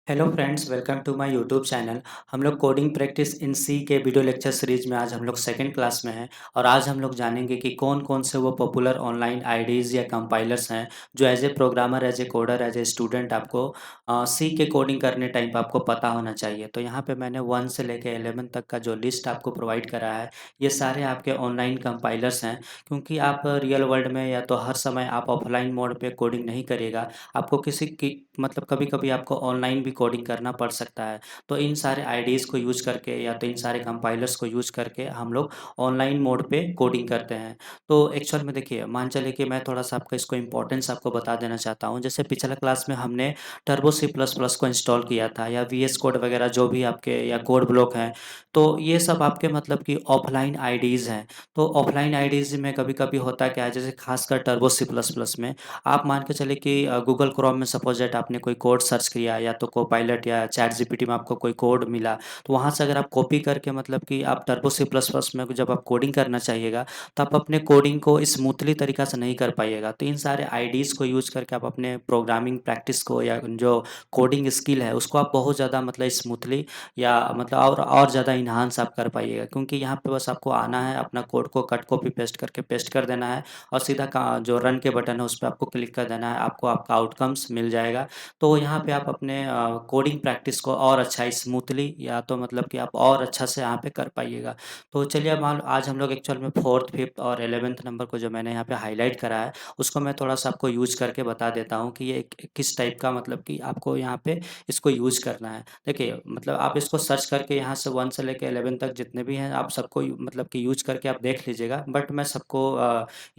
Hello friends, welcome to my YouTube channel. हम लोग coding practice in सी के video lecture series में आज हम लोग सेकंड क्लास में हैं और आज हम लोग जानेंगे कि कौन कौन से वो पॉपुलर ऑनलाइन आईडीज़ या कंपाइलर्स हैं जो as a programmer, as a coder, as a student आपको सी के कोडिंग करने टाइम पर आपको पता होना चाहिए। तो यहाँ पे मैंने 1 से लेकर 11 तक का जो लिस्ट आपको प्रोवाइड करा है, ये सारे आपके ऑनलाइन कंपाइलर्स हैं। क्योंकि आप रियल वर्ल्ड में या तो हर समय आप ऑफलाइन मोड पे कोडिंग नहीं करिएगा, आपको किसी की मतलब कभी-कभी आपको ऑनलाइन भी कोडिंग करना पड़ सकता है। तो इन सारे आईडीज़ को यूज़ करके या तो इन सारे कंपाइलर्स को यूज़ करके हम लोग ऑनलाइन मोड पे कोडिंग करते हैं। तो एक्चुअल में देखिए, मान चलिए कि मैं थोड़ा-सा आपको इसको इम्पोर्टेंस आपको बता देना चाहता हूँ। जैसे पिछला क्लास में हमने टर्बो सी प्लस प्लस को इंस्टॉल किया था या वीएस कोड वगैरह जो भी आपके या कोड ब्लॉक हैं, तो ये सब आपके मतलब कि ऑफलाइन आईडीज़ हैं। तो ऑफलाइन आईडीज़ में कभी-कभी होता क्या है, जैसे खासकर टर्बो सी प्लस प्लस में आप मान के चलिए कि गूगल क्रोम में सपोज़ दैट आपने कोई कोड सर्च किया या तो कोपायलट या चैट जीपीटी में आपको कोई कोड मिला, तो वहाँ से अगर आप कॉपी करके मतलब कि आप टर्बो सी प्लस प्लस में जब आप कोडिंग करना चाहिएगा, तो आप अपने कोडिंग को स्मूथली तरीक़ा से नहीं कर पाइएगा। तो इन सारे आईडीज़ को यूज़ करके आप अपने प्रोग्रामिंग प्रैक्टिस को या जो कोडिंग स्किल है, उसको आप बहुत ज़्यादा मतलब स्मूथली या मतलब और ज़्यादा एनहांस आप कर पाइएगा। क्योंकि यहाँ पे बस आपको आना है, अपना कोड को कट कॉपी पेस्ट करके पेस्ट कर देना है और सीधा का जो रन के बटन है उस पे आपको क्लिक कर देना है, आपको आपका आउटकम्स मिल जाएगा। तो यहाँ पे आप अपने कोडिंग प्रैक्टिस को और अच्छा स्मूथली या तो मतलब कि आप और अच्छा से यहाँ पे कर पाइएगा। तो चलिए, अब मान आज हम लोग एक्चुअल में 4th, 5th और 11th नंबर को जो मैंने यहाँ पे हाइलाइट करा है, उसको मैं थोड़ा-सा आपको यूज़ करके बता देता हूँ कि ये किस टाइप का मतलब कि आपको यहाँ पे इसको यूज़ करना है। देखिए, मतलब आप इसको सर्च करके यहाँ से 1 से लेके 11 तक जितने भी हैं, आप सबको मतलब कि यूज़ करके आप देख लीजिएगा। बट मैं सबको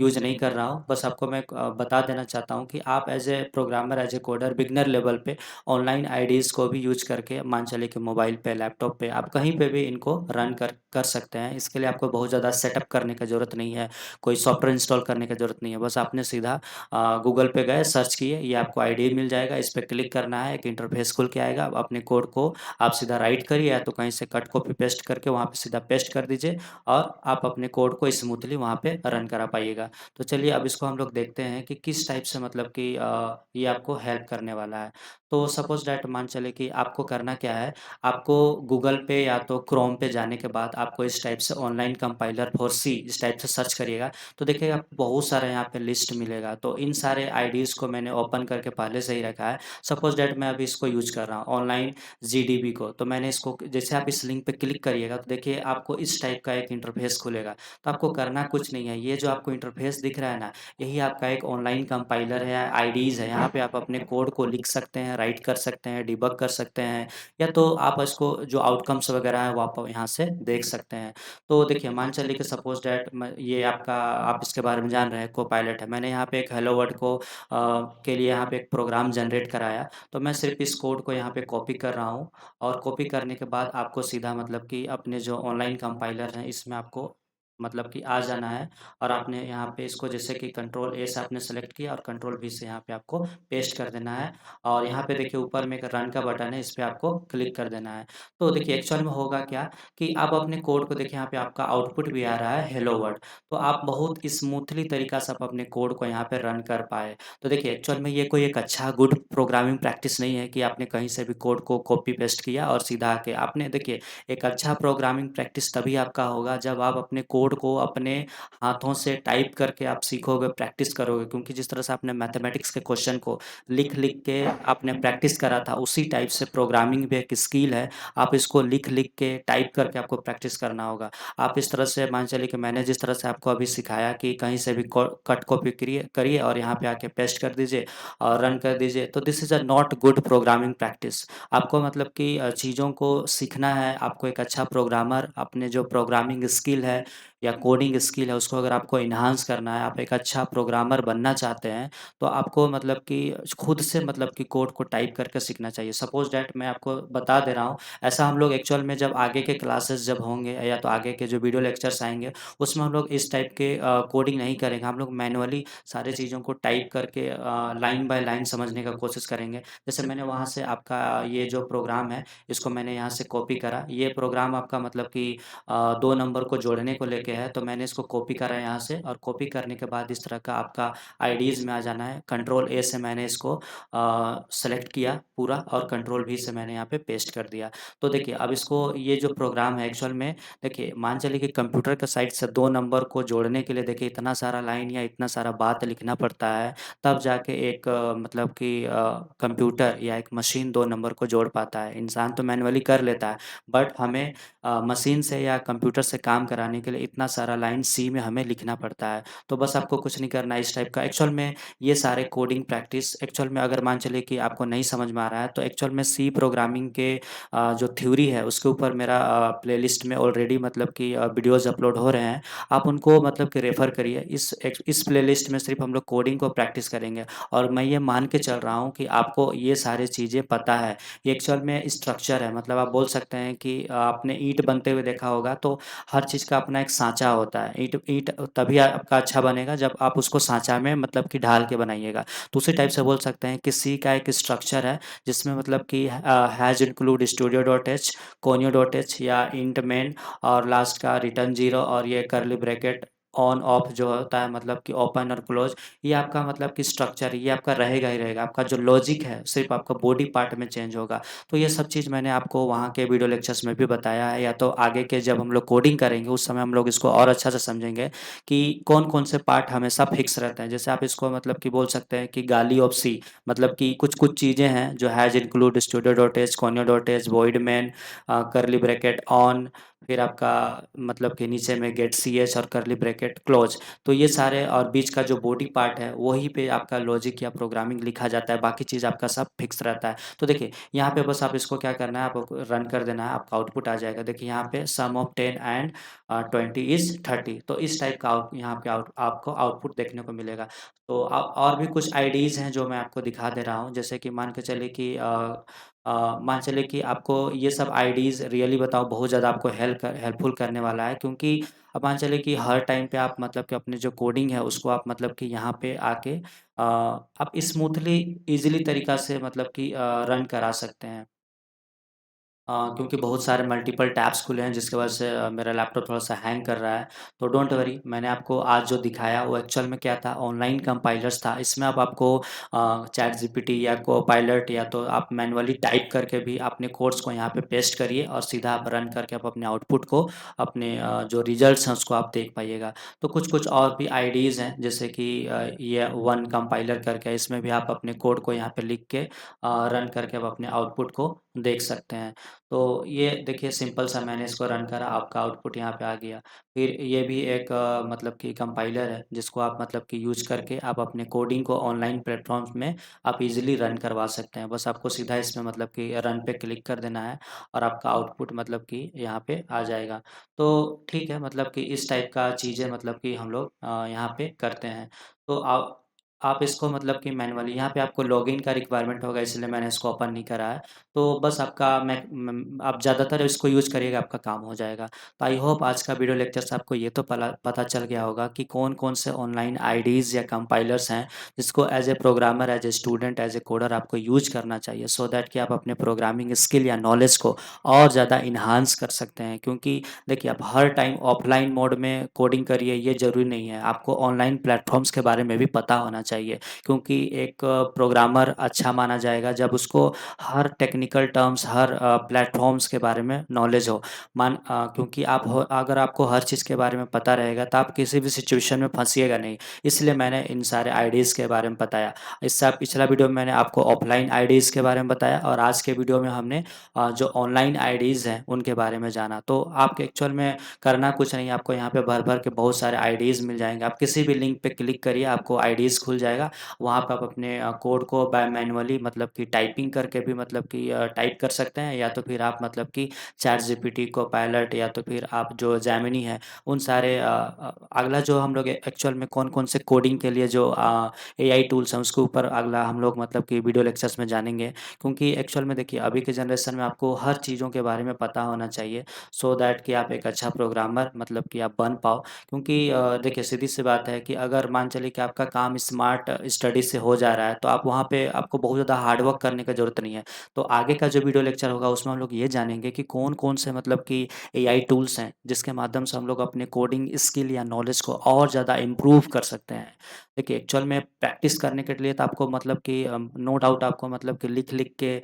यूज़ नहीं कर रहा हूँ। बस आपको मैं बता देना चाहता हूँ कि आप as a programmer, as a coder beginner level पे ऑनलाइन आईडीज़ को भी यूज़ करके मान चलिए कि मोबाइल पे, लैपटॉप पे आप कहीं पे भी इनको रन कर सकते हैं। इसके लिए आपको बहुत ज़्यादा सेटअप करने की ज़रूरत नहीं है, कोई सॉफ्टवेयर इंस्टॉल करने की ज़रूरत नहीं है। बस आपने सीधा गूगल पे गए, सर्च किए, ये आपको आईडी मिल जाएगा, इस पे क्लिक करना है, एक इंटरफेस खुल के आएगा। अपने कोड को आप सीधा राइट करिए या तो कहीं से कट कॉपी पेस्ट करके वहाँ पे सीधा पेस्ट कर दीजिए और आप अपने कोड को स्मूथली वहाँ पे रन करा पाइएगा। तो चलिए, अब इसको हम लोग देखते हैं कि किस टाइप से मतलब कि ये आपको हेल्प करने वाला है। तो सपोज़ दैट मान चलें कि आपको करना क्या है, आपको गूगल पे या तो क्रोम पे जाने के बाद आपको इस टाइप से ऑनलाइन कंपाइलर फॉर सी इस टाइप से सर्च करिएगा, तो देखिएगा आपको बहुत सारा यहाँ पे लिस्ट मिलेगा। तो इन सारे आईडीज़ को मैंने ओपन करके पहले से ही रखा है। सपोज़ दैट मैं अभी इसको यूज़ कर रहा हूँ ऑनलाइन जीडीबी को, तो मैंने इसको जैसे आप इस लिंक पे क्लिक करिएगा तो देखिए आपको इस टाइप का एक इंटरफेस खुलेगा। तो आपको करना कुछ नहीं है, ये जो आपको इंटरफेस दिख रहा है ना, यही आपका एक ऑनलाइन कंपाइलर है, आईडीज़ है। यहाँ पे आप अपने कोड को लिख सकते हैं, राइट कर सकते हैं, डिबग कर सकते हैं या तो आप इसको जो आउटकम्स वगैरह है वो आप यहाँ से देख सकते हैं। तो देखिए, मान चलिए कि सपोज़ दैट मैं ये आपका आप इसके बारे में जान रहे हैं, कोपायलट है। मैंने यहाँ पे एक हेलो वर्ल्ड को के लिए यहाँ पे एक प्रोग्राम जनरेट कराया, तो मैं सिर्फ़ इस कोड को यहाँ पे कॉपी कर रहा हूँ और कॉपी करने के बाद आपको सीधा मतलब कि अपने जो ऑनलाइन कंपाइलर हैं इसमें आपको मतलब कि आ जाना है और आपने यहाँ पे इसको जैसे कि कंट्रोल ए से आपने सेलेक्ट किया और कंट्रोल वी से यहाँ पे आपको पेस्ट कर देना है और यहाँ पे देखिए ऊपर में एक रन का बटन है, इस पे आपको क्लिक कर देना है। तो देखिए एक्चुअल में होगा क्या कि आप अपने कोड को देखिए, यहाँ पे आपका आउटपुट भी आ रहा है हेलो वर्ल्ड। तो आप बहुत स्मूथली तरीका से आप अपने कोड को यहाँ पे रन कर पाए। तो देखिए, एक्चुअल में ये कोई एक अच्छा गुड प्रोग्रामिंग प्रैक्टिस नहीं है कि आपने कहीं से भी कोड को कॉपी पेस्ट किया और सीधा आके आपने देखिए, एक अच्छा प्रोग्रामिंग प्रैक्टिस तभी आपका होगा जब आप अपने कोड को अपने हाथों से टाइप करके आप सीखोगे, प्रैक्टिस करोगे। क्योंकि जिस तरह से आपने मैथमेटिक्स के क्वेश्चन को लिख-लिख के आपने प्रैक्टिस करा था, उसी टाइप से प्रोग्रामिंग भी एक स्किल है। आप इसको लिख-लिख के, टाइप करके आपको प्रैक्टिस करना होगा। आप इस तरह से मान चलिए कि मैंने जिस तरह से आपको अभी सिखाया कि कहीं से भी को कट कॉपी करिए करिए और यहाँ पे आके पेस्ट कर दीजिए और रन कर दीजिए। तो this is a not good programming practice. आपको मतलब कि चीज़ों को सीखना है, आपको एक अच्छा प्रोग्रामर अपने जो प्रोग्रामिंग स्किल है या कोडिंग स्किल है उसको अगर आपको एनहांस करना है, आप एक अच्छा प्रोग्रामर बनना चाहते हैं, तो आपको मतलब कि खुद से मतलब कि कोड को टाइप करके सीखना चाहिए। सपोज़ दैट मैं आपको बता दे रहा हूँ, ऐसा हम लोग एक्चुअल में जब आगे के क्लासेस जब होंगे या तो आगे के जो वीडियो लेक्चर्स आएँगे, उसमें हम लोग इस टाइप के कोडिंग नहीं करेंगे। हम लोग मैनुअली सारी चीज़ों को टाइप करके लाइन बाय लाइन समझने का कोशिश करेंगे। जैसे मैंने वहाँ से आपका ये जो प्रोग्राम है, इसको मैंने यहाँ से कॉपी करा। ये प्रोग्राम आपका मतलब कि 2 नंबर को जोड़ने को लेके के है, तो मैंने इसको कॉपी करा यहाँ से और कॉपी करने के बाद इस तरह का आपका आईडीज़ में आ जाना है। कंट्रोल ए से मैंने इसको सेलेक्ट किया पूरा और कंट्रोल वी से मैंने यहाँ पे पेस्ट कर दिया। तो देखिए अब इसको ये जो प्रोग्राम है एक्चुअल में देखिए मान चलिए कि कंप्यूटर के साइड से 2 नंबर को जोड़ने के लिए देखिए इतना सारा लाइन या इतना सारा बात लिखना पड़ता है, तब जाके एक मतलब कि कंप्यूटर या एक मशीन 2 नंबर को जोड़ पाता है। इंसान तो मैनुअली कर लेता है, बट हमें मशीन से या कंप्यूटर से काम कराने के लिए इतना सारा लाइन सी में हमें लिखना पड़ता है। तो बस आपको कुछ नहीं करना है इस टाइप का। एक्चुअल में ये सारे कोडिंग प्रैक्टिस एक्चुअल में अगर मान चलिए कि आपको नहीं समझ में आ रहा है, तो एक्चुअल में सी प्रोग्रामिंग के जो थ्योरी है उसके ऊपर मेरा प्लेलिस्ट में ऑलरेडी मतलब कि वीडियोज़ अपलोड हो रहे हैं। आप उनको मतलब कि रेफ़र करिए। इस प्लेलिस्ट में सिर्फ़ हम लोग कोडिंग को प्रैक्टिस करेंगे और मैं ये मान के चल रहा हूँ कि आपको ये सारी चीज़ें पता है। ये एक्चुअल में स्ट्रक्चर है, मतलब आप बोल सकते हैं कि आपने ईंट बनते हुए देखा होगा, तो हर चीज़ का अपना एक साँचा होता है। ईंट ईंट तभी आपका अच्छा बनेगा जब आप उसको साँचा में मतलब कि ढाल के बनाइएगा। तो उसी टाइप से बोल सकते हैं कि सी का एक स्ट्रक्चर है जिसमें मतलब कि has include studio dot H, conio dot H या इंट मेन और लास्ट का रिटर्न 0 और ये कर्ली ब्रैकेट ऑन ऑफ जो होता है मतलब कि ओपन और क्लोज, ये आपका मतलब कि स्ट्रक्चर ये आपका रहेगा ही रहेगा। आपका जो लॉजिक है सिर्फ़ आपका बॉडी पार्ट में चेंज होगा। तो ये सब चीज़ मैंने आपको वहाँ के वीडियो लेक्चर्स में भी बताया है, या तो आगे के जब हम लोग कोडिंग करेंगे उस समय हम लोग इसको और अच्छा से समझेंगे कि कौन-कौन से पार्ट हमेशा फिक्स रहते हैं। जैसे आप इसको मतलब कि बोल सकते हैं कि गाली ऑफ सी, मतलब कि कुछ-कुछ चीज़ें हैं जो has include studio dot H, conio dot H, void main, curly bracket on, फिर आपका मतलब कि नीचे में गेट सीएच और कर्ली ब्रैकेट क्लोज। तो ये सारे और बीच का जो बॉडी पार्ट है वहीं पे आपका लॉजिक या प्रोग्रामिंग लिखा जाता है, बाकी चीज़ आपका सब फिक्स रहता है। तो देखिए यहाँ पे बस आप इसको क्या करना है, आपको रन कर देना है, आपका आउटपुट आ जाएगा। देखिए यहाँ पे सम ऑफ 10 एंड 20 इज़ 30, तो इस टाइप का यहाँ पे आपको आउटपुट देखने को मिलेगा। तो और भी कुछ आईडीज़ हैं जो मैं आपको दिखा दे रहा हूँ, जैसे कि मान के चलिए कि मान चलिए कि आपको ये सब आईडीज़ रियली बताऊँ बहुत ज़्यादा आपको हेल्पफुल करने वाला है, क्योंकि अब मान चलिए कि हर टाइम पे आप मतलब कि अपने जो कोडिंग है उसको आप मतलब कि यहाँ पे आके आप स्मूथली ईज़िली तरीक़ा से मतलब कि रन करा सकते हैं। क्योंकि बहुत सारे मल्टीपल टैब्स खुले हैं जिसकी वजह से मेरा लैपटॉप थोड़ा-सा हैंग कर रहा है। तो डोंट वरी, मैंने आपको आज जो दिखाया वो एक्चुअल में क्या था, ऑनलाइन कंपाइलर्स था। इसमें अब आपको चैटजीपीटी या कोपायलट या तो आप मैनुअली टाइप करके भी अपने कोड्स को यहाँ पे पेस्ट करिए और सीधा आप रन करके आप अपने आउटपुट को अपने जो रिज़ल्ट्स हैं उसको आप देख पाइएगा। तो कुछ-कुछ और भी आईडीज़ हैं जैसे कि ये वन कंपाइलर करके, इसमें भी आप अपने कोड को यहाँ पे लिख के रन करके आप अपने आउटपुट को देख सकते हैं। तो ये देखिए सिंपल सा मैंने इसको रन करा, आपका आउटपुट यहाँ पे आ गया। फिर ये भी एक मतलब कि कंपाइलर है जिसको आप मतलब कि यूज़ करके आप अपने कोडिंग को ऑनलाइन प्लेटफ़ॉर्म्स में आप इज़िली रन करवा सकते हैं। बस आपको सीधा इसमें मतलब कि रन पे क्लिक कर देना है और आपका आउटपुट मतलब कि यहाँ पे आ जाएगा। तो ठीक है, मतलब कि इस टाइप का चीज़ें मतलब कि हम लोग यहाँ पे करते हैं। तो आप इसको मतलब कि मैनुअली यहाँ पे आपको लॉगिन का रिक्वायरमेंट होगा, इसलिए मैंने इसको ओपन नहीं करा है। तो बस आपका आप ज़्यादातर इसको यूज़ करिएगा, आपका काम हो जाएगा। तो आई होप आज का वीडियो लेक्चर से आपको ये तो पता चल गया होगा कि कौन-कौन से ऑनलाइन आईडीज़ या कंपाइलर्स हैं, जिसको as a programmer, as a student, as a coder आपको यूज़ करना चाहिए, सो दैट कि आप अपने प्रोग्रामिंग स्किल या नॉलेज को और ज़्यादा एनहांस कर सकते हैं। क्योंकि देखिए, आप हर टाइम ऑफ़लाइन मोड में कोडिंग करिए ये ज़रूरी नहीं है, आपको ऑनलाइन प्लेटफ़ॉर्म्स के बारे में भी पता होना चाहिए। क्योंकि एक प्रोग्रामर अच्छा माना जाएगा जब उसको हर टेक्निकल टर्म्स, हर प्लेटफ़ॉर्म्स के बारे में नॉलेज हो। क्योंकि अगर आपको हर चीज़ के बारे में पता रहेगा तो आप किसी भी सिचुएशन में फँसिएगा नहीं। इसलिए मैंने इन सारे आईडीज़ के बारे में बताया। इससे पिछला वीडियो में मैंने आपको ऑफ़लाइन आईडीज़ के बारे में बताया और आज के वीडियो में हमने जो ऑनलाइन आईडीज़ हैं उनके बारे में जाना। तो आपको एक्चुअल में करना कुछ नहीं है, आपको यहाँ पे भर-भर के बहुत सारे आईडीज़ मिल जाएँगे। आप किसी भी लिंक पे क्लिक करिए, आपको आईडीज़ खुल जाएगा। वहाँ पे आप अपने कोड को मैनुअली मतलब कि टाइपिंग करके भी मतलब कि टाइप कर सकते हैं, या तो फिर आप मतलब कि चैटजीपीटी, कोपायलट या तो फिर आप जो जेमिनी है उन सारे अगला जो हम लोग एक्चुअल में कौन-कौन से कोडिंग के लिए जो एआई टूल्स हैं उसके ऊपर अगला हम लोग मतलब कि वीडियो लेक्चर्स में जानेंगे। क्योंकि एक्चुअल में देखिए अभी के जनरेशन में आपको हर चीज़ों के बारे में पता होना चाहिए, सो दैट कि आप एक अच्छा प्रोग्रामर मतलब कि आप बन पाओ। क्योंकि देखिए सीधी सी बात है कि अगर मान चलिए कि आपका काम स्मार्ट स्मार्ट स्टडी से हो जा रहा है, तो आप वहाँ पे आपको बहुत ज़्यादा हार्ड वर्क करने का ज़रूरत नहीं है। तो आगे का जो वीडियो लेक्चर होगा उसमें हम लोग ये जानेंगे कि कौन-कौन से मतलब कि एआई टूल्स हैं, जिसके माध्यम से हम लोग अपने कोडिंग स्किल या नॉलेज को और ज़्यादा इम्प्रूव कर सकते हैं। देखिए, एक्चुअल में प्रैक्टिस करने के लिए तो आपको मतलब कि नो डाउट आपको मतलब कि लिख-लिख के,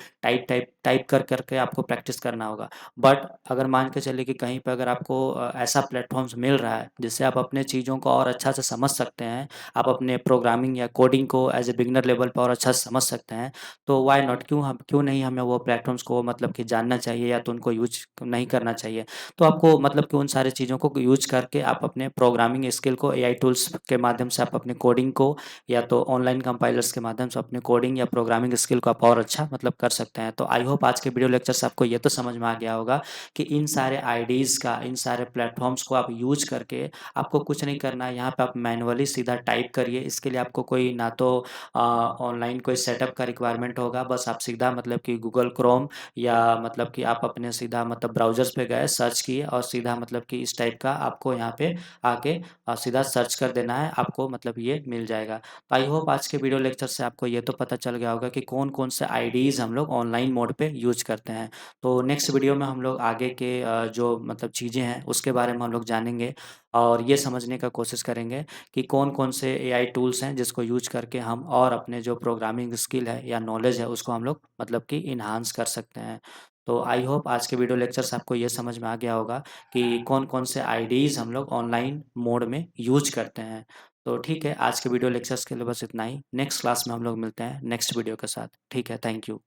टाइप कर के आपको प्रैक्टिस करना होगा। बट अगर मान के चलिए कि कहीं पे अगर आपको ऐसा प्लेटफ़ॉर्म्स मिल रहा है, जिससे आप अपने चीज़ों को और अच्छा से समझ सकते हैं, आप अपने प्रोग्रामिंग या कोडिंग को एज़ ए बिगिनर लेवल पे और अच्छा से समझ सकते हैं, तो व्हाई नॉट, क्यों नहीं हमें वो प्लेटफ़ॉर्म्स को मतलब कि जानना चाहिए या तो उनको यूज़ नहीं करना चाहिए। तो आपको मतलब कि उन सारी चीज़ों को यूज़ करके आप अपने प्रोग्रामिंग स्किल को एआई टूल्स के माध्यम से आप अपने कोडिंग को या तो ऑनलाइन कंपाइलर्स के माध्यम से अपने कोडिंग या प्रोग्रामिंग स्किल को आप और अच्छा मतलब कर सकते हैं। तो आई होप आज के वीडियो लेक्चर से आपको ये तो समझ में आ गया होगा कि इन सारे आईडीज़ का, इन सारे प्लेटफ़ॉर्म्स को आप यूज़ करके आपको कुछ नहीं करना है, यहाँ पे आप मैनुअली सीधा टाइप करिए। इसके लिए आपको कोई ना तो ऑनलाइन कोई सेटअप का रिक्वायरमेंट होगा, बस आप सीधा मतलब कि गूगल क्रोम या मतलब कि आप अपने सीधा मतलब ब्राउज़र्स पे गए, सर्च किए और सीधा मतलब कि इस टाइप का आपको यहाँ पे आके सीधा सर्च कर देना है, आपको मतलब ये मिल जाएगा। तो आई होप आज के वीडियो लेक्चर से आपको ये तो पता चल गया होगा कि कौन-कौन से आईडीज़ हम लोग ऑनलाइन मोड पे यूज़ करते हैं। तो नेक्स्ट वीडियो में हम लोग आगे के जो मतलब चीज़ें हैं उसके बारे में हम लोग जानेंगे और ये समझने का कोशिश करेंगे कि कौन-कौन से एआई टूल्स हैं जिसको यूज़ करके हम और अपने जो प्रोग्रामिंग स्किल है या नॉलेज है उसको हम लोग मतलब कि एनहांस कर सकते हैं। तो आई होप आज के वीडियो लेक्चर से आपको ये समझ में आ गया होगा कि कौन-कौन से आईडीज़ हम लोग ऑनलाइन मोड में यूज़ करते हैं। तो ठीक है, आज के वीडियो लेक्चर्स के लिए बस इतना ही। नेक्स्ट क्लास में हम लोग मिलते हैं नेक्स्ट वीडियो के साथ। ठीक है, थैंक यू।